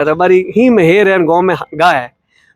रबारी ही में हेर है, गाँव में गाय है,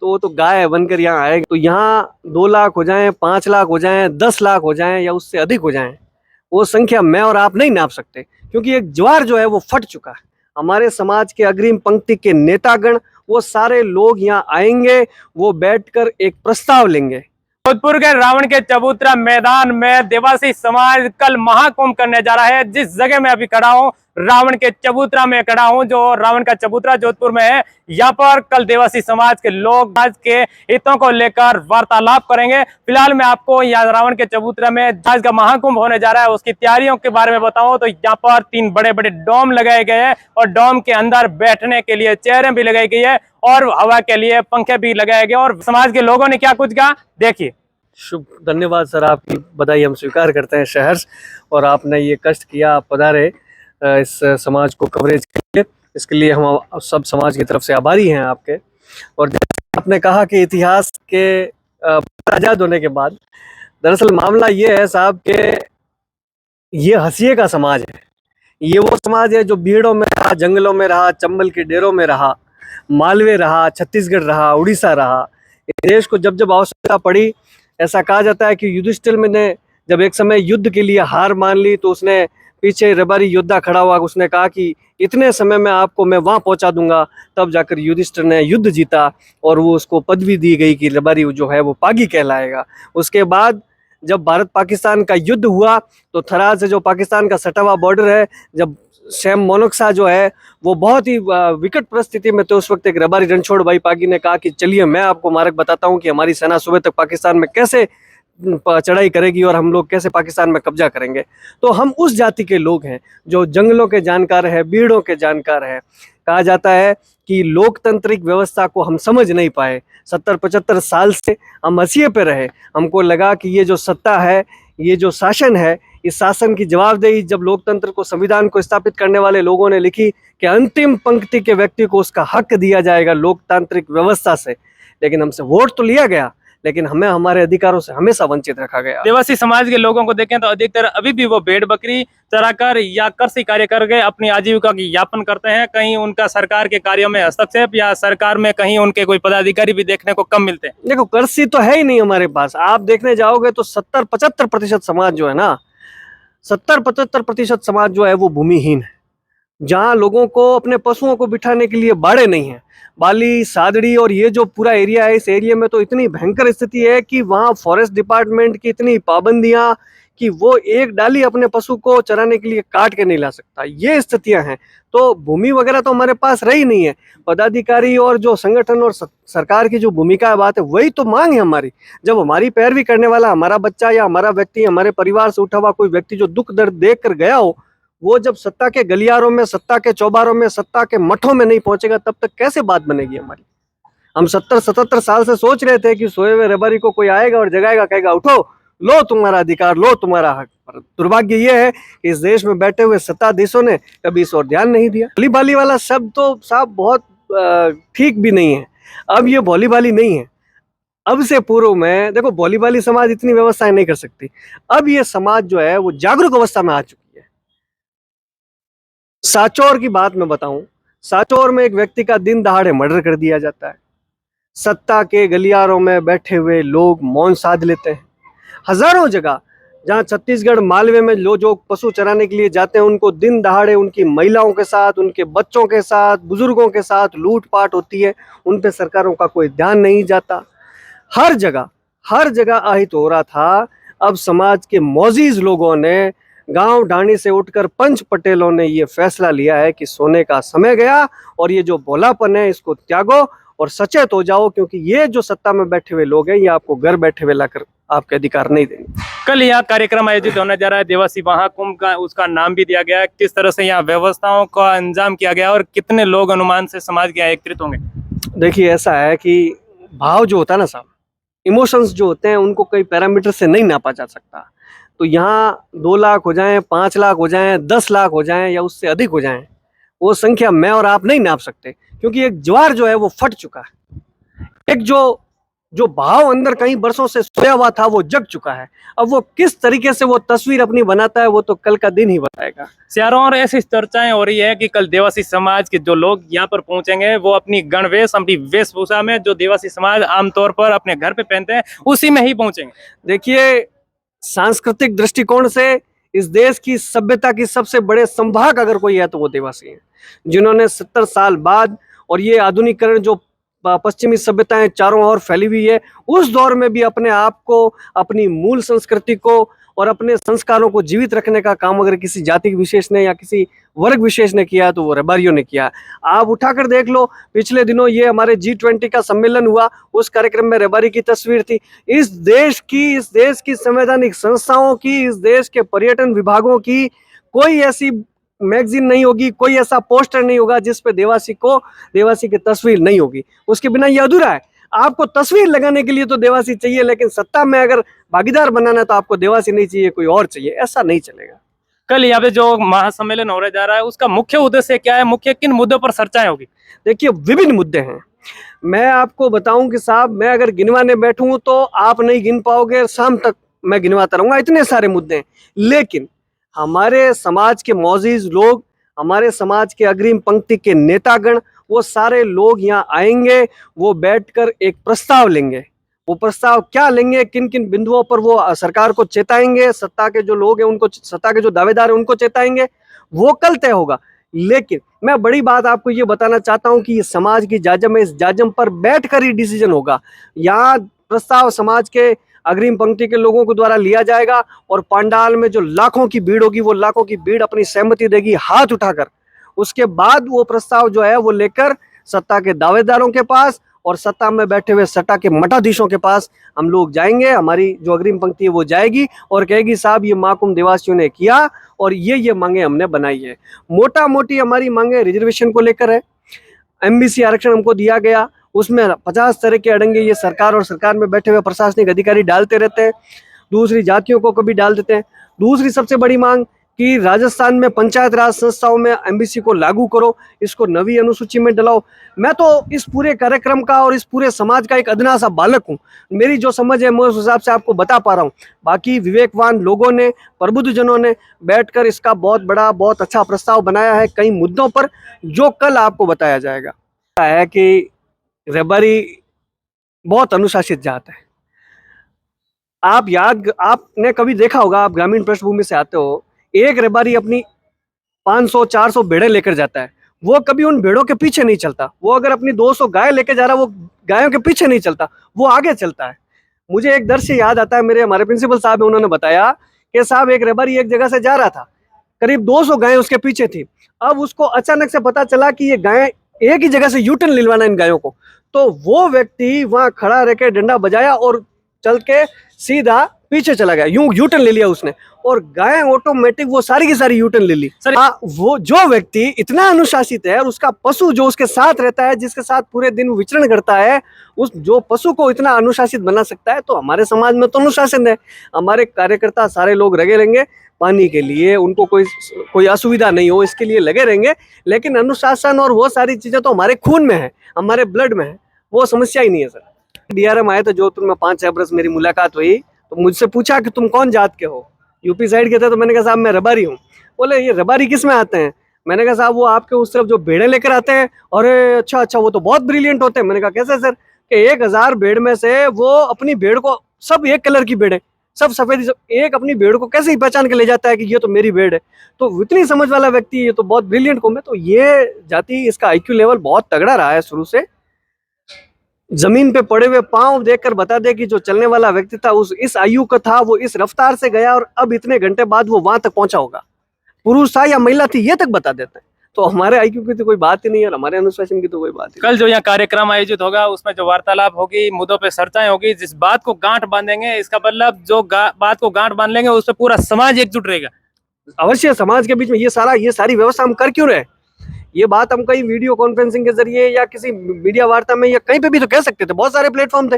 तो वो तो गाय बनकर यहाँ आएगा। तो यहाँ 2 लाख हो जाएं, 5 लाख हो जाएं, 10 लाख हो जाएं या उससे अधिक हो जाएं, वो संख्या मैं और आप नहीं नाप सकते, क्योंकि एक ज्वार जो है वो फट चुका है। हमारे समाज के अग्रिम पंक्ति के नेतागण, वो सारे लोग यहाँ आएंगे, वो बैठकर एक प्रस्ताव लेंगे। जोधपुर के रावण के चबूतरा मैदान में देवासी समाज कल महाकुंभ करने जा रहा है। जिस जगह मैं अभी खड़ा हूँ, रावण के चबूतरा में खड़ा हूँ, जो रावण का चबूतरा जोधपुर में है। यहाँ पर कल देवासी समाज के लोग आज के हितों को लेकर वार्तालाप करेंगे। फिलहाल मैं आपको यहाँ रावण के चबूतरा में आज का महाकुंभ होने जा रहा है, उसकी तैयारियों के बारे में बताऊं तो यहाँ पर 3 बड़े बड़े डोम लगाए गए हैं और डोम के अंदर बैठने के लिए चेयरें भी लगाई गई है और हवा के लिए पंखे भी लगाए गए। और समाज के लोगों ने क्या कुछ कहा, देखिए। शुभ, धन्यवाद सर, आपकी बधाई हम स्वीकार करते हैं शहर, और आपने ये कष्ट किया, आप पधारे इस समाज को कवरेज के लिए, इसके लिए हम सब समाज की तरफ से आभारी हैं आपके। और जैसे आपने कहा कि इतिहास के आज़ाद होने के बाद, दरअसल मामला ये है साहब कि ये हंसिए का समाज है। ये वो समाज है जो भीड़ों में रहा, जंगलों में रहा, चंबल के डेरों में रहा, मालवे रहा, छत्तीसगढ़ रहा, उड़ीसा रहा। इस देश को जब जब आवश्यकता पड़ी, ऐसा कहा जाता है कि युधिष्ठिर ने जब एक समय युद्ध के लिए हार मान ली, तो उसने पीछे रबारी योद्धा खड़ा हुआ, उसने कहा कि इतने समय में आपको मैं वहां पहुंचा दूंगा। तब जाकर युधिष्ठिर ने युद्ध जीता और वो उसको पदवी दी गई कि रबारी जो है वो पागी कहलाएगा। उसके बाद जब भारत पाकिस्तान का युद्ध हुआ, तो थराद से जो पाकिस्तान का सटा हुआ बॉर्डर है, जब सैम मोनकसा जो है वो बहुत ही विकट परिस्थिति में, तो उस वक्त एक रबारी रणछोड़ भाई पागी ने कहा कि चलिए मैं आपको मार्ग बताता हूं कि हमारी सेना सुबह तक पाकिस्तान में कैसे चढ़ाई करेगी और हम लोग कैसे पाकिस्तान में कब्जा करेंगे। तो हम उस जाति के लोग हैं जो जंगलों के जानकार है, भीड़ों के जानकार है। कहा जाता है कि लोकतांत्रिक व्यवस्था को हम समझ नहीं पाए। 70-75 साल से हम हंसिए पे रहे। हमको लगा कि ये जो सत्ता है, ये जो शासन है, इस शासन की जवाबदेही जब लोकतंत्र को, संविधान को स्थापित करने वाले लोगों ने लिखी कि अंतिम पंक्ति के व्यक्ति को उसका हक दिया जाएगा लोकतांत्रिक व्यवस्था से। लेकिन हमसे वोट तो लिया गया, लेकिन हमें हमारे अधिकारों से हमेशा वंचित रखा गया। देवासी समाज के लोगों को देखें तो अधिकतर अभी भी वो भेड़ बकरी चराकर या कृषि कार्य करके अपनी आजीविका की यापन करते हैं। कहीं उनका सरकार के कार्यों में हस्तक्षेप या सरकार में कहीं उनके कोई पदाधिकारी भी देखने को कम मिलते हैं। देखो, कृषि तो है ही नहीं हमारे पास। आप देखने जाओगे तो 70-75% समाज जो है ना, 70-75% समाज जो है वो भूमिहीन है। जहाँ लोगों को अपने पशुओं को बिठाने के लिए बाड़े नहीं है। बाली, सादड़ी और ये जो पूरा एरिया है, इस एरिया में तो इतनी भयंकर स्थिति है कि वहाँ फॉरेस्ट डिपार्टमेंट की इतनी पाबंदियां कि वो एक डाली अपने पशु को चराने के लिए काट के नहीं ला सकता। ये स्थितियां हैं। तो भूमि वगैरह तो हमारे पास रही नहीं है। पदाधिकारी और जो संगठन और सरकार की जो भूमिका बात है, वही तो मांग है हमारी। जब हमारी पैरवी करने वाला हमारा बच्चा या हमारा व्यक्ति, हमारे परिवार से उठा हुआ कोई व्यक्ति जो दुख दर्द देख कर गया हो, वो जब सत्ता के गलियारों में, सत्ता के चौबारों में, सत्ता के मठों में नहीं पहुंचेगा, तब तक कैसे बात बनेगी हमारी। हम 70-77 साल से सोच रहे थे कि सोए हुए रबारी को कोई आएगा और जगाएगा, कहेगा उठो, लो तुम्हारा अधिकार, लो तुम्हारा हक। पर दुर्भाग्य ये है कि इस देश में बैठे हुए सत्ताधीशों ने कभी इस ओर ध्यान नहीं दिया। भोली भाली वाला शब्द तो साहब बहुत ठीक भी नहीं है। अब ये भोली भाली नहीं है। अब से पूर्व में देखो, भोली भाली समाज इतनी व्यवस्थाएं नहीं कर सकती। अब ये समाज जो है वो जागरूक अवस्था में आ चुकी है। सांचौर की बात मैं बताऊं, सांचौर में एक व्यक्ति का दिन दहाड़े मर्डर कर दिया जाता है। सत्ता के गलियारों में बैठे हुए लोग मौन साध लेते हैं। हजारों जगह जहां छत्तीसगढ़, मालवे में लोग जो पशु चराने के लिए जाते हैं, उनको दिन दहाड़े उनकी महिलाओं के साथ, उनके बच्चों के साथ, बुजुर्गों के साथ लूटपाट होती है। उन पे सरकारों का कोई ध्यान नहीं जाता। हर जगह आहित हो रहा था। अब समाज के मौजीज लोगों ने, गांव ढाणी से उठकर पंच पटेलों ने ये फैसला लिया है कि सोने का समय गया और ये जो भोलापन है इसको त्यागो और सचेत हो जाओ, क्योंकि ये जो सत्ता में बैठे हुए लोग हैं, ये आपको घर बैठे हुए लाकर आपके अधिकार नहीं देंगे। कल यहाँ कार्यक्रम आयोजित होने जा रहा है देवासी महाकुंभ का, उसका नाम भी दिया गया है। किस तरह से यहाँ व्यवस्थाओं का इंतजाम किया गया और कितने लोग अनुमान से समाज के यहाँ एकत्रित होंगे? देखिए, ऐसा है कि भाव जो होता है ना साहब, इमोशंस जो होते हैं, उनको कई पैरामीटर से नहीं नापा जा सकता। तो यहाँ 2 लाख हो जाएं, 5 लाख हो जाएं, 10 लाख हो जाएं या उससे अधिक हो जाएं, वो संख्या मैं और आप नहीं नाप सकते, क्योंकि एक ज्वार जो है वो फट चुका है। एक जो जो भाव अंदर कई बरसों से सोया हुआ था वो जग चुका है। अब वो किस तरीके से वो तस्वीर अपनी बनाता है वो तो कल का दिन ही बताएगा। चारों ओर ऐसी चर्चाएं हो रही है कि कल देवासी समाज के जो लोग यहाँ पर पहुंचेंगे वो अपनी गणवेश, अपनी वेशभूषा में जो देवासी समाज आमतौर पर अपने घर पे पहनते हैं उसी में ही पहुंचेंगे। देखिए, सांस्कृतिक दृष्टिकोण से इस देश की सभ्यता की सबसे बड़े संभाग अगर कोई है तो वो देवासी हैं, जिन्होंने 70 साल बाद, और ये आधुनिकीकरण जो पश्चिमी सभ्यताएं चारों ओर फैली हुई है, उस दौर में भी अपने आप को, अपनी मूल संस्कृति को और अपने संस्कारों को जीवित रखने का काम अगर किसी जाति विशेष ने या किसी वर्ग विशेष ने किया तो वो रबारियों ने किया। आप उठाकर देख लो, पिछले दिनों ये हमारे G20 का सम्मेलन हुआ, उस कार्यक्रम में रबारी की तस्वीर थी। इस देश की संवैधानिक संस्थाओं की, इस देश के पर्यटन विभागों की कोई ऐसी मैगजीन नहीं होगी, कोई ऐसा पोस्टर नहीं होगा जिस पे देवासी की तस्वीर नहीं होगी। उसके बिना ये अधूरा है। आपको तस्वीर लगाने के लिए तो देवासी चाहिए, लेकिन सत्ता में अगर भागीदार बनाना है तो आपको देवासी नहीं चाहिए, कोई और चाहिए। ऐसा नहीं चलेगा। कल यहाँ पे जो महासम्मेलन होने जा रहा है उसका मुख्य उद्देश्य क्या है, मुख्य किन मुद्दों पर चर्चाएं होगी? देखिए, विभिन्न मुद्दे हैं। मैं आपको बताऊं कि साहब, मैं अगर गिनवाने बैठूं तो आप नहीं गिन पाओगे, शाम तक मैं गिनवाता रहूंगा, इतने सारे मुद्दे हैं। लेकिन हमारे समाज के मौजूद लोग, हमारे समाज के अग्रिम पंक्ति के नेतागण, वो सारे लोग यहाँ आएंगे, वो बैठकर एक प्रस्ताव लेंगे। वो प्रस्ताव क्या लेंगे, किन किन बिंदुओं पर वो सरकार को चेताएंगे, सत्ता के जो लोग हैं उनको, सत्ता के जो दावेदार हैं उनको चेताएंगे, वो कल तय होगा। लेकिन मैं बड़ी बात आपको ये बताना चाहता हूँ कि ये समाज की जाजम है, इस जाजम पर बैठकर ही डिसीजन होगा। यहाँ प्रस्ताव समाज के अग्रिम पंक्ति के लोगों के द्वारा लिया जाएगा और पंडाल में जो लाखों की भीड़ होगी, वो लाखों की भीड़ अपनी सहमति देगी हाथ उठाकर। उसके बाद वो प्रस्ताव जो है वो लेकर सत्ता के दावेदारों के पास और सत्ता में बैठे हुए सत्ता के मठाधीशों के पास हम लोग जाएंगे। हमारी जो अग्रिम पंक्ति है वो जाएगी और कहेगी, साहब ये महाकुंभ देवासियों ने किया और ये मांगे हमने बनाई है। मोटा मोटी हमारी मांगे रिजर्वेशन को लेकर है। MBC आरक्षण हमको दिया गया, उसमें 50 तरह के अड़ंगे ये सरकार और सरकार में बैठे हुए प्रशासनिक अधिकारी डालते रहते हैं। दूसरी जातियों को कभी डाल देते हैं। दूसरी सबसे बड़ी मांग कि राजस्थान में पंचायत राज संस्थाओं में MBC को लागू करो, इसको नवी अनुसूची में डलाओ। मैं तो इस पूरे कार्यक्रम का और इस पूरे समाज का एक अदना सा बालक हूँ। मेरी जो समझ है मैं उस हिसाब से आपको बता पा रहा हूँ। बाकी विवेकवान लोगों ने, प्रबुद्धजनों ने बैठकर इसका बहुत बड़ा, बहुत अच्छा प्रस्ताव बनाया है कई मुद्दों पर, जो कल आपको बताया जाएगा। है कि रबारी बहुत अनुशासित जात है। आपने कभी देखा होगा, आप ग्रामीण पृष्ठभूमि से आते हो, एक रबारी अपनी 500-400 भेड़ें लेकर जाता है। वो कभी उन भेड़ों के पीछे नहीं चलता। वो अगर अपनी 200 गाय लेकर जा रहा है, वो गायों के पीछे नहीं चलता, वो आगे चलता है। मुझे एक दृश्य याद आता है, हमारे प्रिंसिपल साहब है, उन्होंने बताया कि साहब एक रबारी एक जगह से जा रहा था, करीब 200 गायें उसके पीछे थी। अब उसको अचानक से पता चला कि ये गायें एक ही जगह से यूटर्न लिलवाना इन गायों को, तो वो व्यक्ति वहां खड़ा रह के डंडा बजाया और चल के सीधा पीछे चला गया। यूं यूटर्न ले लिया उसने और गायें ऑटोमेटिक वो सारी की सारी यूटर्न ले ली। वो जो व्यक्ति इतना अनुशासित है और उसका पशु जो उसके साथ रहता है, जिसके साथ पूरे दिन विचरण करता है, उस जो पशु को इतना अनुशासित बना सकता है, तो हमारे समाज में तो अनुशासन है। हमारे कार्यकर्ता सारे लोग लगे रहेंगे पानी के लिए, उनको कोई असुविधा नहीं हो इसके लिए लगे रहेंगे। लेकिन अनुशासन और वो सारी चीजें तो हमारे खून में है, हमारे ब्लड में है, वो समस्या ही नहीं है सर। DRM आए थे जोधपुर में, 5-6 बरस मेरी मुलाकात हुई, तो मुझसे पूछा कि तुम कौन जात के हो, यूपी साइड के थे। तो मैंने कहा साहब मैं रबारी हूँ। बोले ये रबारी किस में आते हैं? मैंने कहा साहब वो आपके उस तरफ जो भेड़ें लेकर आते हैं। अरे अच्छा, वो तो बहुत ब्रिलियंट होते हैं। मैंने कहा कैसे सर? कि 1000 भेड़ में से वो अपनी भेड़ को, सब एक कलर की भेड़ है, सब सफेद, सब एक अपनी भेड़ को कैसे ही पहचान के ले जाता है कि ये तो मेरी भेड़ है। तो इतनी समझ वाला व्यक्ति, ये तो बहुत ब्रिलियंट कौम है। तो ये जाति, इसका IQ लेवल बहुत तगड़ा रहा है शुरू से। जमीन पे पड़े हुए पांव देखकर बता दे कि जो चलने वाला व्यक्ति था इस आयु का था, वो इस रफ्तार से गया और अब इतने घंटे बाद वो वहां तक पहुंचा होगा। पुरुष था या महिला थी, ये तक बता देते हैं। तो हमारे IQ की तो कोई बात ही नहीं है और हमारे अनुशासन की तो कोई बात ही नहीं। कल जो यहाँ कार्यक्रम आयोजित होगा उसमें जो वार्तालाप होगी, मुद्दों पे चर्चाएं होगी, जिस बात को गांठ बांधेंगे, इसका मतलब जो बात को गांठ बांध लेंगे उस पर पूरा समाज एकजुट रहेगा। अवश्य समाज के बीच में ये सारी व्यवस्था हम कर क्यों रहे? ये बात हम कहीं वीडियो कॉन्फ्रेंसिंग के जरिए या किसी मीडिया वार्ता में या कहीं पे भी तो कह सकते थे, बहुत सारे प्लेटफॉर्म थे।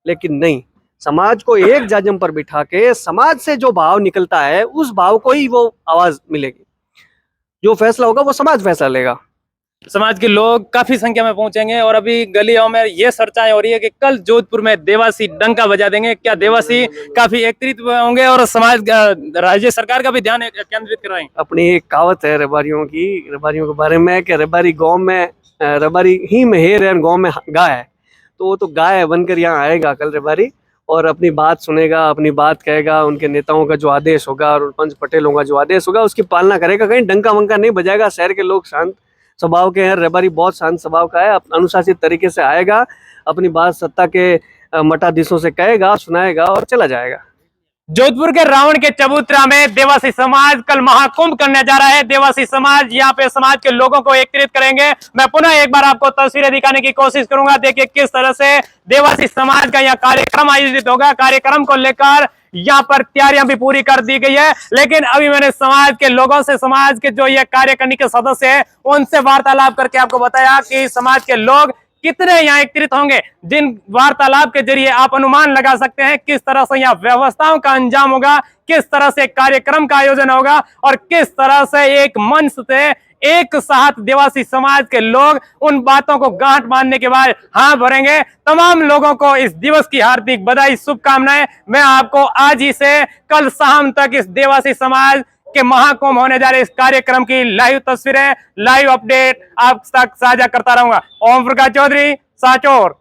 लेकिन नहीं, समाज को एक जाजम पर बिठा के समाज से जो भाव निकलता है उस भाव को ही वो आवाज मिलेगी। जो फैसला होगा वो समाज फैसला लेगा। समाज के लोग काफी संख्या में पहुंचेंगे और अभी गलियों में ये चर्चाएं हो रही है कि कल जोधपुर में देवासी डंका बजा देंगे। क्या देवासी काफी एकत्रित होंगे और समाज राज्य सरकार का भी ध्यान केंद्रित कराएंगे? अपनी एक कहावत है रबारियों की, रबारियों के बारे में, कि रबारी गांव में रबारी ही में हेर है, गांव में गाय है। तो वो तो गाय बनकर यहाँ आएगा कल रबारी, और अपनी बात सुनेगा, अपनी बात कहेगा, उनके नेताओं का जो आदेश होगा और पंच पटेलों का जो आदेश होगा उसकी पालना करेगा। कहीं डंका वंका नहीं बजाएगा। शहर के लोग शांत स्वभाव के हैं, रबारी बहुत शांत स्वभाव का है, अनुशासित तरीके से आएगा, अपनी बात सत्ता के मठाधीशों से कहेगा, सुनाएगा और चला जाएगा। जोधपुर के रावण के चबूतरा में देवासी समाज कल महाकुंभ करने जा रहा है। देवासी समाज यहाँ पे समाज के लोगों को एकत्रित करेंगे। मैं पुनः एक बार आपको तस्वीरें दिखाने की कोशिश करूंगा। देखिए किस तरह से देवासी समाज का यह कार्यक्रम आयोजित होगा। कार्यक्रम को लेकर यहाँ पर तैयारियां भी पूरी कर दी गई है। लेकिन अभी मैंने समाज के लोगों से, समाज के जो ये कार्यकारिणी के सदस्य हैं, उनसे वार्तालाप करके आपको बताया कि समाज के लोग कितने यहाँ एकत्रित होंगे। जिन वार्तालाप के जरिए आप अनुमान लगा सकते हैं किस तरह से यहाँ व्यवस्थाओं का अंजाम होगा, किस तरह से कार्यक्रम का आयोजन होगा और किस तरह से एक मंच से एक साथ देवासी समाज के लोग उन बातों को गांठ बांधने के बाद हाँ भरेंगे। तमाम लोगों को इस दिवस की हार्दिक बधाई, शुभकामनाएं। मैं आपको आज ही से कल शाम तक इस देवासी समाज के महाकुंभ होने जा रहे इस कार्यक्रम की लाइव तस्वीरें, लाइव अपडेट आप तक साझा करता रहूंगा। ओम प्रकाश चौधरी, सांचौर।